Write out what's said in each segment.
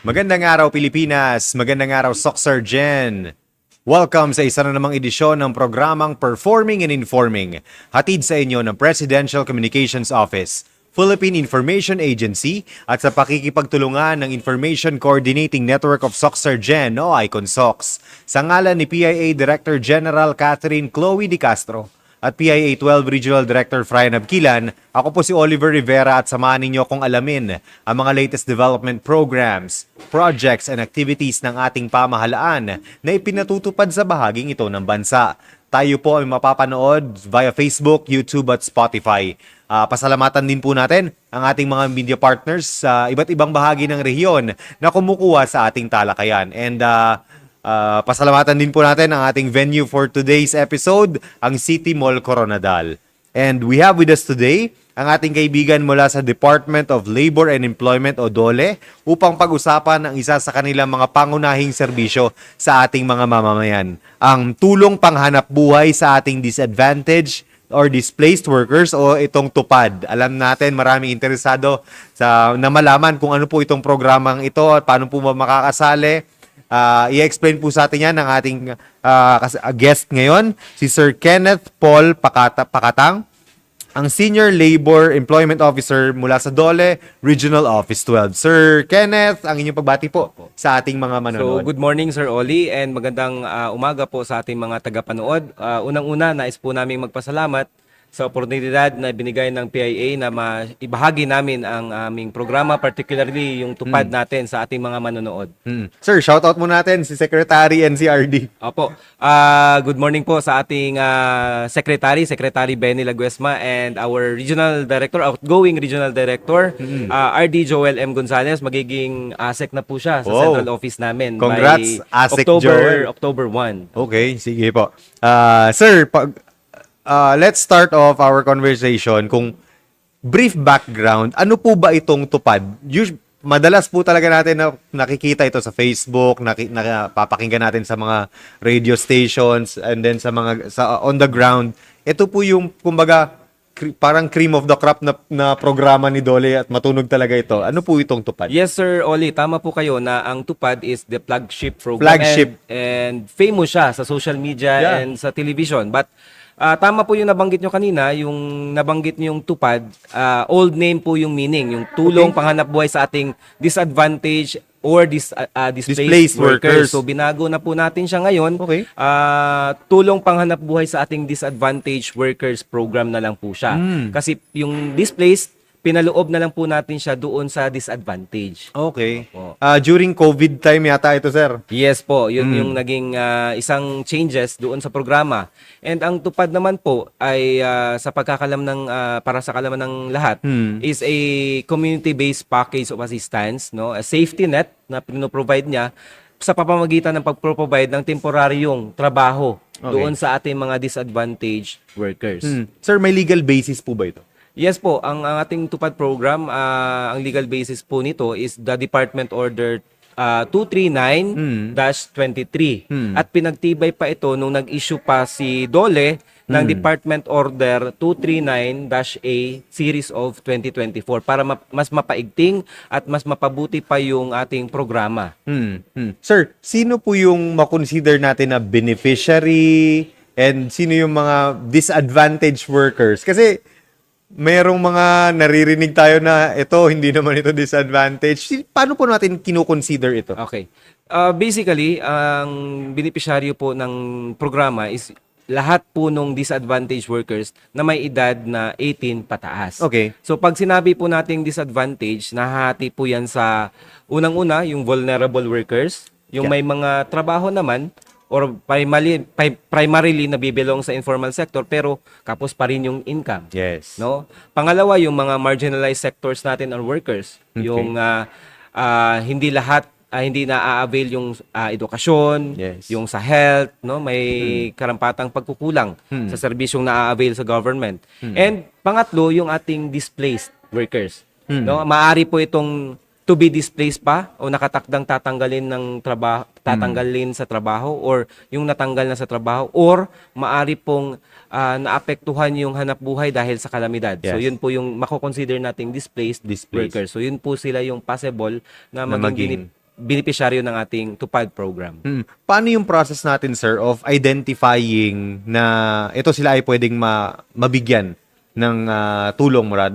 Magandang araw Pilipinas, magandang araw Soxargen. Welcome sa isa na namang edisyon ng programang Performing and Informing, hatid sa inyo ng Presidential Communications Office, Philippine Information Agency at sa pakikipagtulungan ng Information Coordinating Network of Soxargen o ICONSOX. Sa ngalan ni PIA Director General Catherine Chloe Di Castro at PIA 12 Regional Director Frian Abquilan, ako po si Oliver Rivera at samahan ninyo kung alamin ang mga latest development programs, projects and activities ng ating pamahalaan na ipinatutupad sa bahaging ito ng bansa. Tayo po ay mapapanood via Facebook, YouTube at Spotify. Pasalamatan din po natin ang ating mga media partners sa iba't ibang bahagi ng rehiyon na kumukuha sa ating talakayan. And pasalamatan din po natin ang ating venue for today's episode, ang City Mall Coronadal. And we have with us today ang ating kaibigan mula sa Department of Labor and Employment o DOLE upang pag-usapan ang isa sa kanilang mga pangunahing serbisyo sa ating mga mamamayan, ang tulong panghanap buhay sa ating disadvantaged or displaced workers o itong TUPAD. Alam natin maraming interesado na malaman kung ano po itong programang ito at paano po makakasali. I-explain po sa atin yan ng ating guest ngayon, si Sir Kenneth Paul Pakatang, ang Senior Labor Employment Officer mula sa DOLE Regional Office 12. Sir Kenneth, ang inyong pagbati po sa ating mga manonood. So, good morning Sir Oli and magandang umaga po sa ating mga tagapanood. Unang-una, nais po namin magpasalamat sa oportunidad na binigay ng PIA na ibahagi namin ang aming programa, particularly yung tupad natin sa ating mga manonood. Sir, shoutout muna natin si Secretary NCRD. Opo. Good morning po sa ating Secretary Benny Laguesma and our Regional Director, outgoing Regional Director, RD Joel M. Gonzalez. Magiging ASEC na po siya sa Central Office namin. Congrats, by ASEC Joel. October 1. Okay, sige po. Sir, let's start off our conversation kung brief background. Ano po ba itong TUPAD? Madalas po talaga natin na nakikita ito sa Facebook, napapakinggan natin sa mga radio stations and then sa on the ground. Ito po yung kumbaga parang cream of the crop na programa ni DOLE at matunog talaga ito. Ano po itong TUPAD? Yes, Sir Oli. Tama po kayo na ang TUPAD is the flagship program. And famous siya sa social media and sa television. But tama po yung nabanggit nyo kanina, yung nabanggit nyo yung TUPAD, old name po yung meaning, yung tulong panghanap buhay sa ating disadvantaged or displaced workers. So binago na po natin siya ngayon. Okay. Tulong panghanap buhay sa ating disadvantaged workers program na lang po siya. Kasi yung displaced, pinaloob na lang po natin siya doon sa disadvantage. Okay. During COVID time yata ito, sir. Yes po, yun yung naging isang changes doon sa programa. And ang tupad naman po ay sa pagkakalam ng para sa kalaman ng lahat is a community-based package of assistance, no? A safety net na pino-provide niya sa pamamagitan ng pag-provide ng temporaryong trabaho doon sa ating mga disadvantaged workers. Sir, may legal basis po ba ito? Yes po, ang ating tupad program, ang legal basis po nito is the Department Order 239-23. At pinagtibay pa ito nung nag-issue pa si DOLE ng Department Order 239-A Series of 2024 para mas mapaigting at mas mapabuti pa yung ating programa. Sir, sino po yung makonsider natin na beneficiary and sino yung mga disadvantaged workers? Kasi merong mga naririnig tayo na ito, hindi naman ito disadvantage. Paano po natin kinukonsider ito? Okay. Basically, ang beneficiaryo po ng programa is lahat po ng disadvantaged workers na may edad na 18 pataas. Okay. So pag sinabi po nating disadvantage, nahati po yan sa unang-una, yung vulnerable workers, yung may mga trabaho naman, or primarily nabibilong sa informal sector pero kapos pa rin yung income. Yes. No? Pangalawa, yung mga marginalized sectors natin or workers, yung hindi lahat hindi na-avail yung edukasyon, yung sa health, no? May karampatang pagkukulang sa serbisyong na-avail sa government. And pangatlo, yung ating displaced workers. No? Maari po itong to be displaced pa o nakatakdang tatanggalin sa trabaho or yung natanggal na sa trabaho or maari pong naapektuhan yung hanap buhay dahil sa kalamidad. Yes. So yun po yung mako-consider nating displaced workers. So yun po sila yung possible na maging beneficiaryo ng ating TUPAD program. Paano yung process natin, sir, of identifying na ito sila ay pwedeng mabigyan ng tulong mula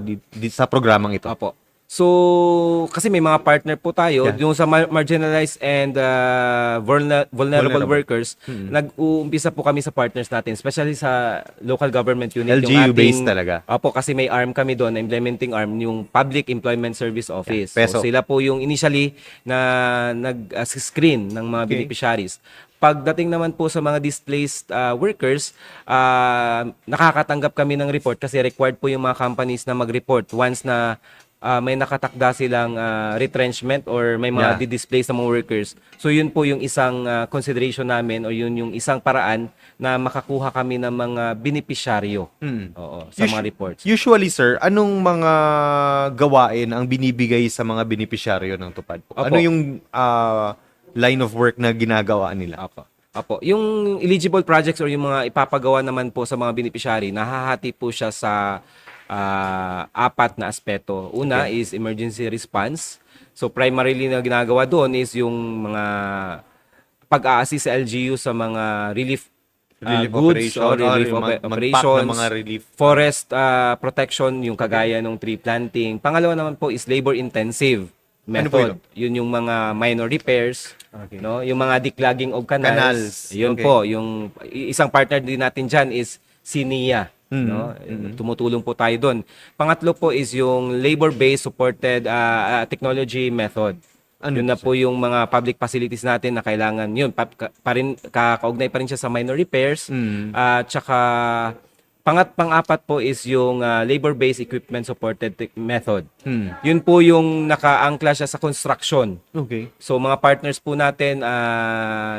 sa programang ito? Opo. So, kasi may mga partner po tayo, yung sa marginalized and vulnerable workers, nag-uumpisa po kami sa partners natin, especially sa local government unit. LGU-based talaga. Opo, kasi may arm kami doon, implementing arm, yung Public Employment Service Office. Peso. So, sila po yung initially na nag-screen ng mga beneficiaries. Pagdating naman po sa mga displaced workers, nakakatanggap kami ng report kasi required po yung mga companies na mag-report once na may nakatakda silang retrenchment or may mga di-displace sa mga workers. So yun po yung isang consideration namin o yun yung isang paraan na makakuha kami ng mga beneficiaryo sa mga reports. Usually, sir, anong mga gawain ang binibigay sa mga beneficiaryo ng TUPAD? Opo. Ano yung line of work na ginagawa nila? Apo. Yung eligible projects or yung mga ipapagawa naman po sa mga beneficiary, nahahati po siya sa apat na aspeto. Una is emergency response. So primarily na ginagawa doon is yung mga pag-a-assist sa LGU sa mga relief goods or relief operations, mga relief. Forest protection, yung kagaya ng tree planting. Pangalawa naman po is labor intensive method. Yun yung mga minor repairs, no? Yung mga declogging of canals. Yun po, yung isang partner din natin diyan is SINIA. No? Tumutulong po tayo doon. Pangatlo po is yung labor-based supported technology method. Yun na po yung mga public facilities natin na kailangan yun. Kaugnay pa rin siya sa minor repairs. Tsaka pang-apat po is yung labor-based equipment supported method. Yun po yung nakaangkla siya sa construction. Okay. So mga partners po natin,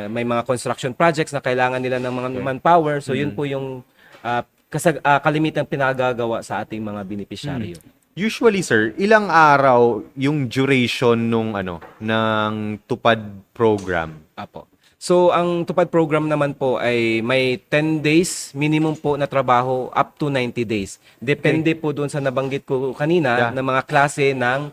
may mga construction projects na kailangan nila ng mga manpower. So yun po yung kalimitang pinagagawa sa ating mga beneficiaryo. Usually, sir, ilang araw yung duration ng TUPAD program? Apo. So, ang TUPAD program naman po ay may 10 days minimum po na trabaho up to 90 days. Depende po doon sa nabanggit ko kanina na mga klase ng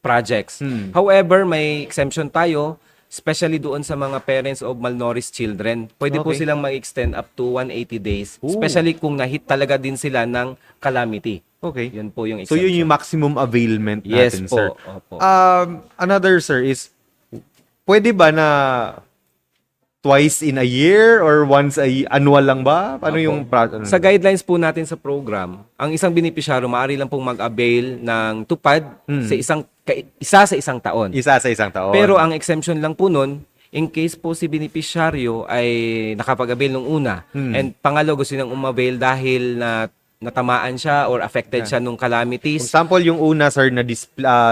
projects. However, may exemption tayo, especially doon sa mga parents of malnourished children. Pwede po silang mag-extend up to 180 days. Especially kung nahit talaga din sila ng calamity. Okay. Yun po yung So, exemption. yun yung maximum availment natin, Yes po. sir. Opo. Another, sir, is pwede ba na twice in a year or once annual lang ba? Paano yung Sa guidelines po natin sa program, ang isang beneficiaryo maaari lang pong mag-avail ng TUPAD isa sa isang taon. Isa sa isang taon. Pero ang exemption lang po nun, in case po si beneficiaryo ay nakapag-avail nung una and pangalo gusto niyang umavail dahil na natamaan siya or affected siya nung For calamities. example, yung una, sir, na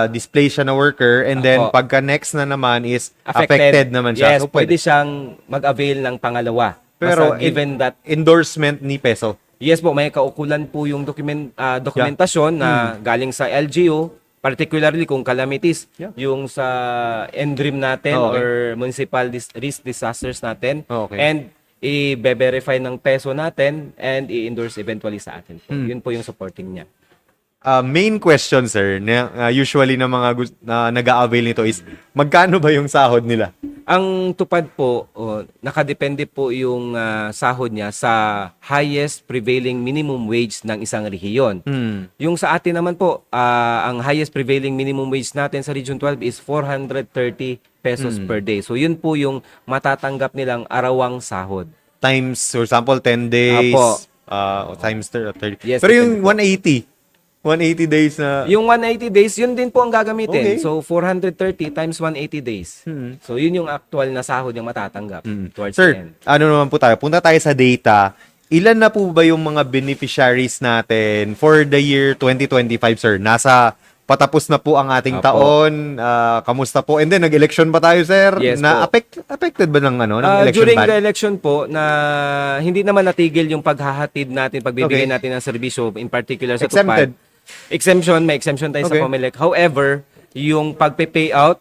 display siya na worker and then pagka next na naman is affected naman siya. Yes, So, pwede siyang mag-avail ng pangalawa. Pero Basta given that endorsement ni Peso. yes po, may kaukulan po yung dokumentasyon na galing sa LGU, particularly kung calamities, yung sa NDRIM natin or Municipal Risk Disasters natin. And i-verify ng Peso natin and i-endorse eventually sa atin po. Yun po yung supporting niya. Main question, sir, na usually na mga na nag-a-avail nito is magkano ba yung sahod nila? Ang TUPAD po, nakadepende po yung sahod niya sa highest prevailing minimum wage ng isang rehiyon. Yung sa atin naman po, ang highest prevailing minimum wage natin sa Region 12 is 430 pesos per day. So yun po yung matatanggap nilang arawang sahod. Times, for example, 10 days. Times 30. Yes, pero yung 180 days na... Yung 180 days, yun din po ang gagamitin. Okay. So, 430 times 180 days. So, yun yung actual na sahod yung matatanggap towards Sir, the end. ano naman po tayo? Punta tayo sa data. Ilan na po ba yung mga beneficiaries natin for the year 2025, sir? Nasa patapos na po ang ating taon. Kamusta po? And then, nag-election ba tayo, sir? Yes na po. affected ba ng election During ban? the election po, na hindi naman natigil yung paghahatid natin, pagbibigay natin ng serbisyo, in particular sa Exempted. TUPAD. May exemption tayo sa Comelec. However, yung pagpe-payout,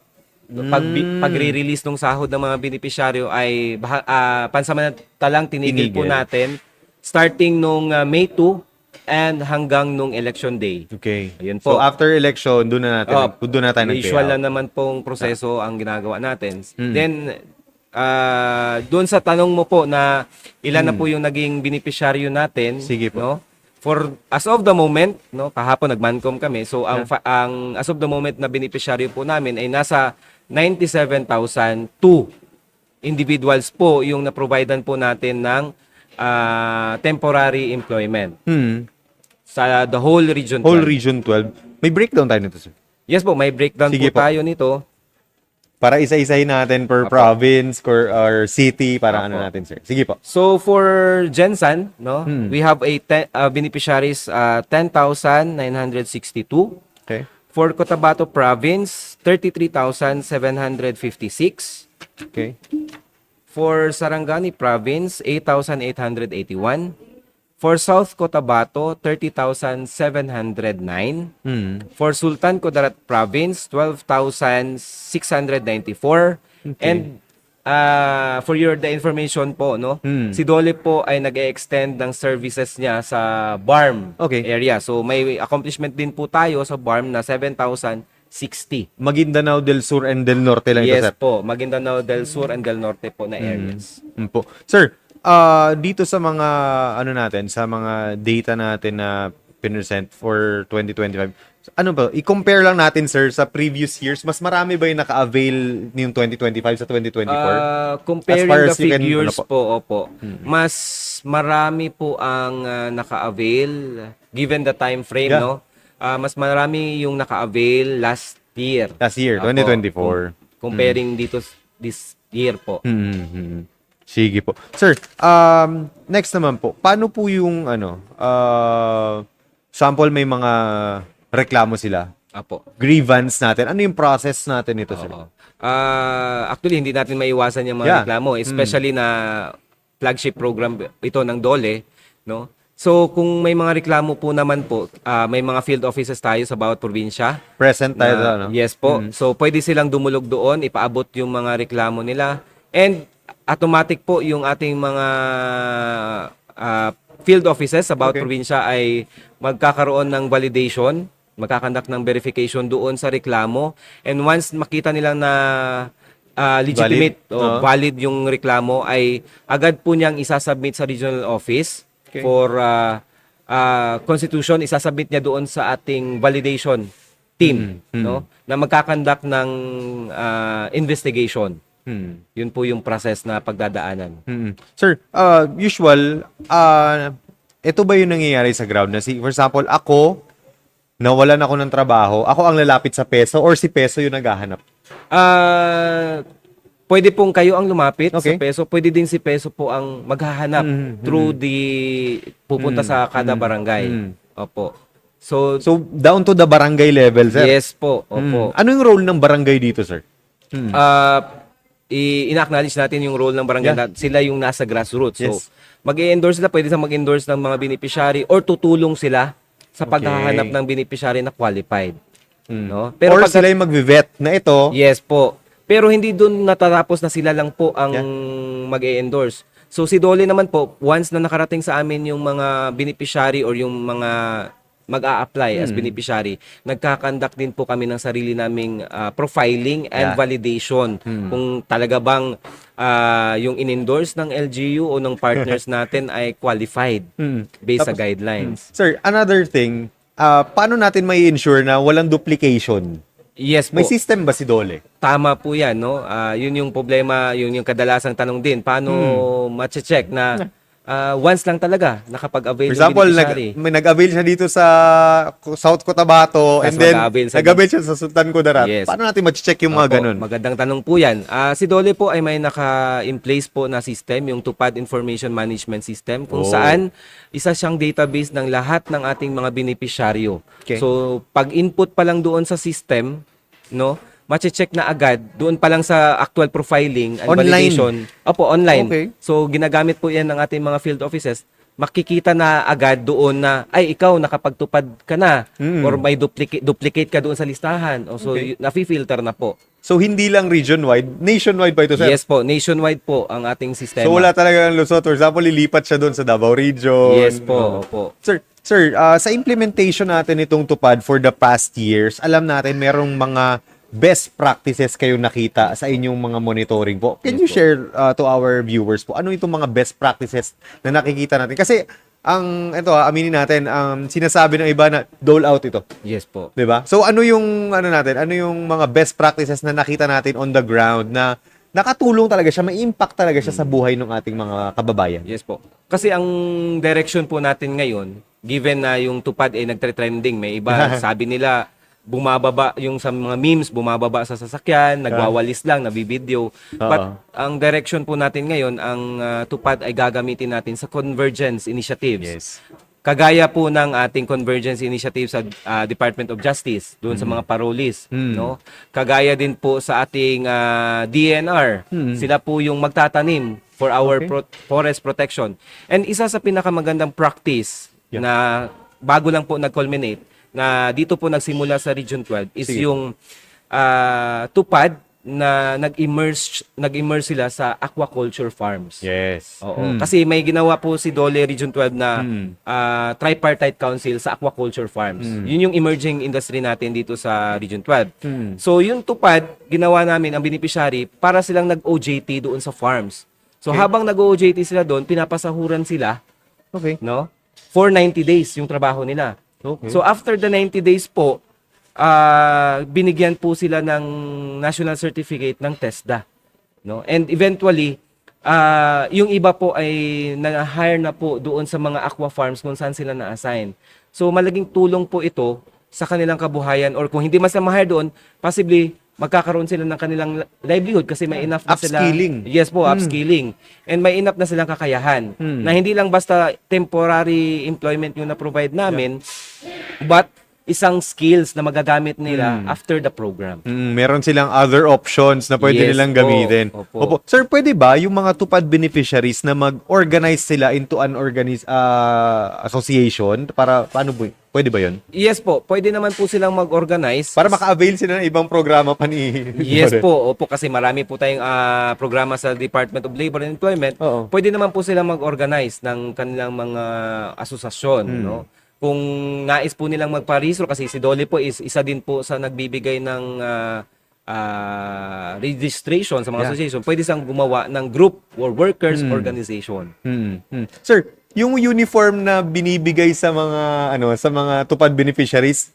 pagre-release ng sahod ng mga beneficiaryo ay pansamantalang tinigil po natin starting nung May 2 and hanggang nung election day. Okay. Ayun So po. after election, doon na tayo Usual nag-payout. lang naman pong proseso ang ginagawa natin. Then, doon sa tanong mo po na ilan na po yung naging beneficiaryo natin, Sige po. no? For as of the moment, no, kahapon nagmancom kami. So ang as of the moment na beneficiaryo po namin ay nasa 97,002 individuals po yung na-providean po natin ng temporary employment sa the whole region 12. Whole Region 12. May breakdown tayo nito, sir. Yes po, may breakdown Sige po po. tayo nito. Para isa-isahin natin per province or city para ano natin, sir. Sige po. So for Gensan, no, we have beneficiaries 10,962. Okay. For Cotabato Province, 33,756. Okay. For Sarangani Province, 8,881. For South Cotabato, 30,709. For Sultan Kudarat Province, 12,694. And for the information po, no, si Dole po ay nag-extend ng services niya sa BARM Okay. area. So may accomplishment din po tayo sa BARM na 7,060. Maguindanao del Sur and del Norte lang ito, Yes sir. po, Maguindanao del Sur and del Norte po na areas. Po. Sir, dito sa mga ano natin, sa mga data natin na pinresent for 2025. Ano ba? I-compare lang natin, sir, sa previous years. Mas marami ba yung naka-avail yung 2025 sa 2024? Comparing As far the as you can, figures ano po, opo. Mas marami po ang naka-avail given the time frame, Yeah. no? Mas marami yung naka-avail last year. Last year, Opo. 2024. Comparing dito this year po. Sige po. Sir, next naman po, paano po yung sample may mga reklamo sila? Apo. Grievance natin. Ano yung process natin ito, sir? Oo. Actually, hindi natin maiwasan yung mga Yeah. reklamo, especially na flagship program ito ng DOLE, no? So, kung may mga reklamo po naman po, may mga field offices tayo sa bawat probinsya. Present tayo doon, no? Yes po. So, pwede silang dumulog doon, ipaabot yung mga reklamo nila. And automatic po yung ating mga field offices sa bawat Okay. probinsya ay magkakaroon ng validation, magkakandak ng verification doon sa reklamo. And once makita nilang na legitimate Valid, o valid yung reklamo, ay agad po niyang isasubmit sa regional office for constitution. Isasubmit niya doon sa ating validation team, no, na magkakandak ng investigation. Yun po yung process na pagdadaanan. Sir, usual, ito ba yung nangyayari sa ground? Na for example, ako, nawalan ako ng trabaho, ako ang lalapit sa peso or si peso yung naghahanap? Pwede pong kayo ang lumapit Okay. sa peso. Pwede din si peso po ang maghahanap through pupunta sa kada barangay. Opo. So, So, down to the barangay level, sir? yes po. Opo. Ano yung role ng barangay dito, sir? Ina-acknowledge natin yung role ng barangay na sila yung nasa grassroots. So, Yes. mag-endorse sila, pwede silang mag-endorse ng mga beneficiary or tutulong sila sa paghahanap ng beneficiary na qualified. No? Or pagka- sila yung mag-vet na ito? Yes po. Pero hindi doon natatapos na sila lang po ang mag-e-endorse. So si Dole naman po, once na nakarating sa amin yung mga beneficiary or yung mga mag-a-apply as beneficiary, nagkakandak din po kami ng sarili naming profiling and validation. Kung talaga bang yung in-endorse ng LGU o ng partners natin ay qualified based sa guidelines. Sir, another thing, paano natin may ensure na walang duplication? Yes po. May system ba si Dole? Tama po yan, no? Yun yung problema, yun yung kadalasang tanong din. Paano ma-check na once lang talaga nakapag-avail For yung example, beneficiary? may nag-avail siya dito sa South Cotabato and then nag-avail siya sa Sultan Kudarat. Yes. Paano natin ma-check yung mga Opo, ganun? magandang tanong po yan. Si Dole po ay may naka-in place po na system, yung Tupad Information Management System, kung saan isa siyang database ng lahat ng ating mga beneficiaryo. Okay. So, pag input pa lang doon sa system, no, mache-check na agad doon pa lang sa actual profiling and Online? validation. Opo, online. Okay. So, ginagamit po yan ng ating mga field offices. Makikita na agad doon na, ay, ikaw, nakapagtupad ka na. Or may duplicate ka doon sa listahan. O, so, nafi-filter na po. So, hindi lang region-wide, nationwide pa ito, sir? Yes po, nationwide po ang ating sistema. So, wala talaga ng Luzon. For example, lilipat siya doon sa Davao Region. Yes po, opo. Sir, sa implementation natin itong tupad for the past years, alam natin merong mga best practices kayong nakita sa inyong mga monitoring po. Can you share to our viewers po, ano itong mga best practices na nakikita natin? Kasi, aminin natin, sinasabi ng iba na dole out ito. Yes po. 'Di ba? So ano yung mga best practices na nakita natin on the ground na nakatulong talaga siya, may impact talaga siya sa buhay ng ating mga kababayan? Yes po. Kasi ang direction po natin ngayon, given na yung tupad ay nagtre-trending, may iba sabi nila bumababa yung sa mga memes, bumababa sa sasakyan, nagwawalis lang, nabibideo. But ang direction po natin ngayon, ang tupad ay gagamitin natin sa convergence initiatives. Yes. Kagaya po ng ating convergence initiative sa Department of Justice, doon sa mga parolees, no? Kagaya din po sa ating DNR. Sila po yung magtatanim for our forest protection. And isa sa pinakamagandang practice na bago lang po nag-culminate, na dito po nagsimula sa Region 12 is yung tupad na nag-immerse sila sa aquaculture farms. Yes. Oo. Kasi may ginawa po si Dole Region 12 na tripartite council sa aquaculture farms. Yun yung emerging industry natin dito sa Region 12. So yung tupad, ginawa namin ang beneficiary para silang nag-OJT doon sa farms. So habang nag-OJT sila doon, pinapasahuran sila, no? For 90 days yung trabaho nila. So after the 90 days po, binigyan po sila ng national certificate ng TESDA, no? And eventually, yung iba po ay na-hire na po doon sa mga aqua farms kung saan sila na-assign. So malaking tulong po ito sa kanilang kabuhayan, or kung hindi mas na-hire doon, possibly magkakaroon sila ng kanilang livelihood kasi may enough na sila. Upskilling. Yes po, upskilling. And may enough na silang kakayahan. Na hindi lang basta temporary employment yung na-provide namin, but isang skills na magagamit nila after the program. Meron silang other options na pwede nilang gamitin. Opo. Sir, pwede ba yung mga tupad beneficiaries na mag-organize sila into an association? Para, paano po? Pwede ba yun? Yes po, pwede naman po silang mag-organize. Para maka-avail sila ng ibang programa pa ni... Yes po, opo, kasi marami po tayong programa sa Department of Labor and Employment. Pwede naman po silang mag-organize ng kanilang mga asosasyon, no? Kung nais po nilang magpa-rehistro, kasi si Dolly po is isa din po sa nagbibigay ng registration sa mga association, pwede siyang gumawa ng group or workers organization. Sir, yung uniform na binibigay sa mga tupad beneficiaries,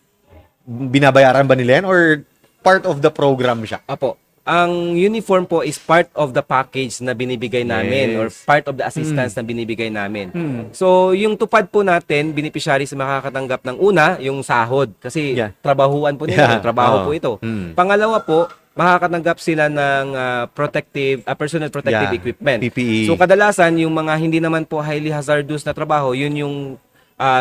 binabayaran ba nila yan or part of the program siya? Apo. Ang uniform po is part of the package na binibigay namin or part of the assistance na binibigay namin. So, yung tupad po natin, beneficiaries makakatanggap ng una, yung sahod. Kasi trabahuan po nila, trabaho po ito. Pangalawa po, makakatanggap sila ng personal protective equipment. PPE. So, kadalasan, yung mga hindi naman po highly hazardous na trabaho, yun yung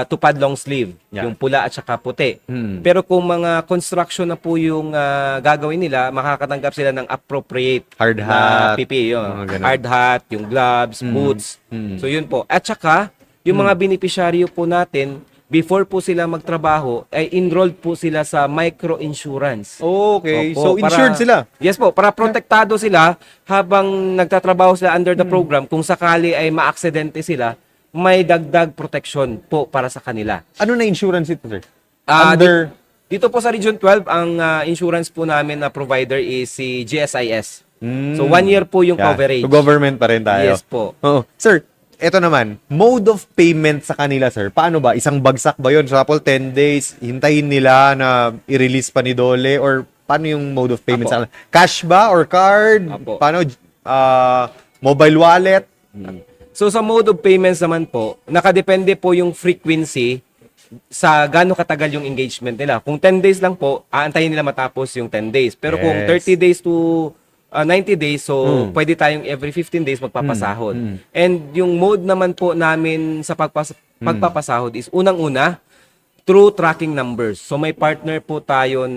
tupad long sleeve, yung pula at saka puti. Pero kung mga construction na po yung gagawin nila, makakatanggap sila ng appropriate hard hat, PPE, hard hat, yung gloves, boots. So yun po. At saka, yung mga beneficiaryo po natin, before po sila magtrabaho, ay enrolled po sila sa micro-insurance. Okay. Opo, So, insured sila? Yes po, para protektado sila habang nagtatrabaho sila under the program. Kung sakali ay maaksidente sila, may dagdag protection po para sa kanila. Ano na insurance ito, sir? Dito po sa Region 12, ang insurance po namin na provider is si GSIS. So, 1 year po yung coverage. So, government pa rin tayo. Yes po. Sir, eto naman, mode of payment sa kanila, sir. Paano ba? Isang bagsak ba yun? So, example, 10 days, hintayin nila na i-release pa ni Dole? Or paano yung mode of payment sa kanila? Cash ba or card? Paano? Mobile wallet? So sa mode of payments naman po, nakadepende po yung frequency sa gaano katagal yung engagement nila. Kung 10 days lang po, aantayin nila matapos yung 10 days. Pero kung 30 days to 90 days, so pwede tayong every 15 days magpapasahod. And yung mode naman po namin sa pagpapasahod is unang-una, through tracking numbers. So may partner po tayo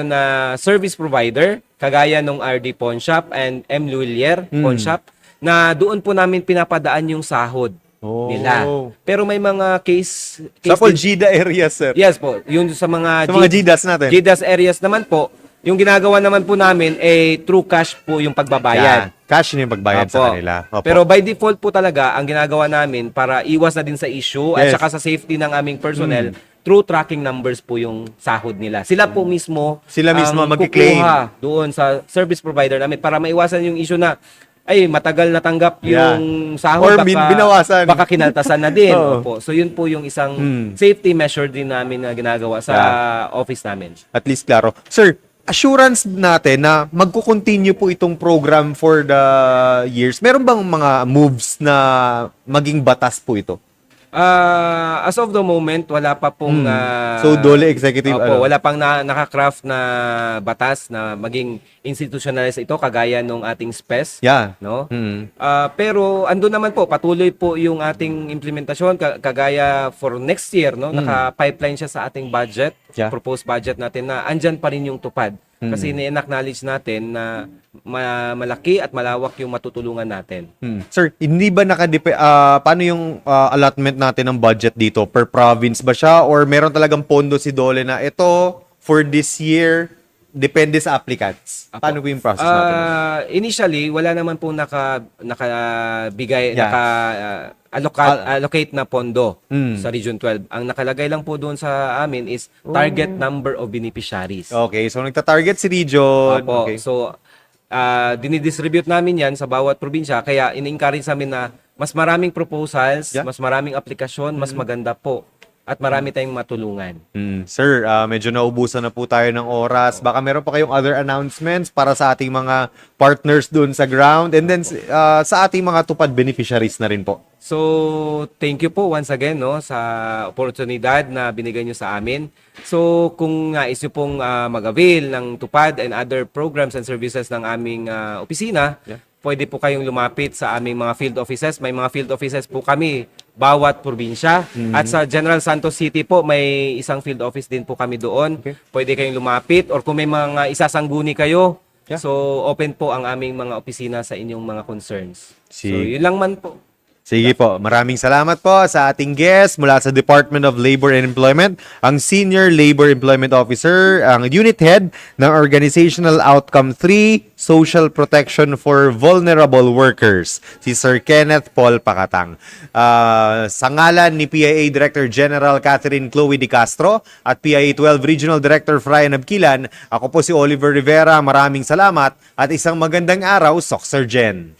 na service provider, kagaya nung RD Pawn Shop and M. Luilier Pawn Shop, na doon po namin pinapadaan yung sahod nila. Pero may mga case Sa GIDA areas, sir. Yes po. Yung sa mga Sa mga GIDAs natin. GIDAs areas naman po, yung ginagawa naman po namin true cash po yung pagbabayad. Cash yung pagbayad Opo. sa kanila. Opo. Pero by default po talaga, ang ginagawa namin para iwas na din sa issue at saka sa safety ng aming personnel, through tracking numbers po yung sahod nila. Sila po mismo ang magki-claim kukuha doon sa service provider namin para maiwasan yung issue na ay matagal natanggap yung sahod, or binawasan, baka kinaltasan na din. Opo. So yun po yung isang safety measure din namin na ginagawa sa office namin. At least klaro. Sir, assurance natin na magko-continue po itong program for the years. Meron bang mga moves na maging batas po ito? As of the moment, wala pa pong So Dole executive wala pang naka-craft na batas na maging institutionalized ito kagaya nung ating SPES, no? Pero andun naman po, patuloy po yung ating implementasyon kagaya for next year, no? Naka-pipeline siya sa ating budget, proposed budget natin na andyan pa rin yung tupad. Kasi ni-acknowledge natin na malaki at malawak yung matutulungan natin. Sir, hindi ba paano yung allotment natin ng budget dito? Per province ba siya? Or meron talagang pondo si Dole na ito for this year? Depende sa applicants. Paano po yung process natin? Initially, wala naman po nakabigay, allocate na pondo sa Region 12. Ang nakalagay lang po doon sa amin is target number of beneficiaries. Okay, so nagta-target si Region. Opo. Okay. So, dinidistribute namin yan sa bawat probinsya. Kaya in-encourage namin na mas maraming proposals, mas maraming aplikasyon, mas maganda po. At marami tayong matulungan. Sir, medyo naubusan na po tayo ng oras. Baka meron pa kayong other announcements para sa ating mga partners doon sa ground and then sa ating mga tupad beneficiaries na rin po. So, thank you po once again sa oportunidad na binigay nyo sa amin. So, kung nais nyo pong mag-avail ng tupad and other programs and services ng aming opisina, pwede po kayong lumapit sa aming mga field offices. May mga field offices po kami bawat probinsya. At sa General Santos City po, may isang field office din po kami doon. Pwede kayong lumapit or kung may mga isasangguni kayo, so open po ang aming mga opisina sa inyong mga concerns. So yun lang man po. Sige po, maraming salamat po sa ating guest mula sa Department of Labor and Employment, ang Senior Labor Employment Officer, ang Unit Head ng Organizational Outcome 3, Social Protection for Vulnerable Workers, si Sir Kenneth Paul Pakatang. Sa ngalan ni PIA Director General Catherine Chloe Di Castro at PIA 12 Regional Director Frian Abquilan, ako po si Oliver Rivera, maraming salamat at isang magandang araw, Soc Sir Jen.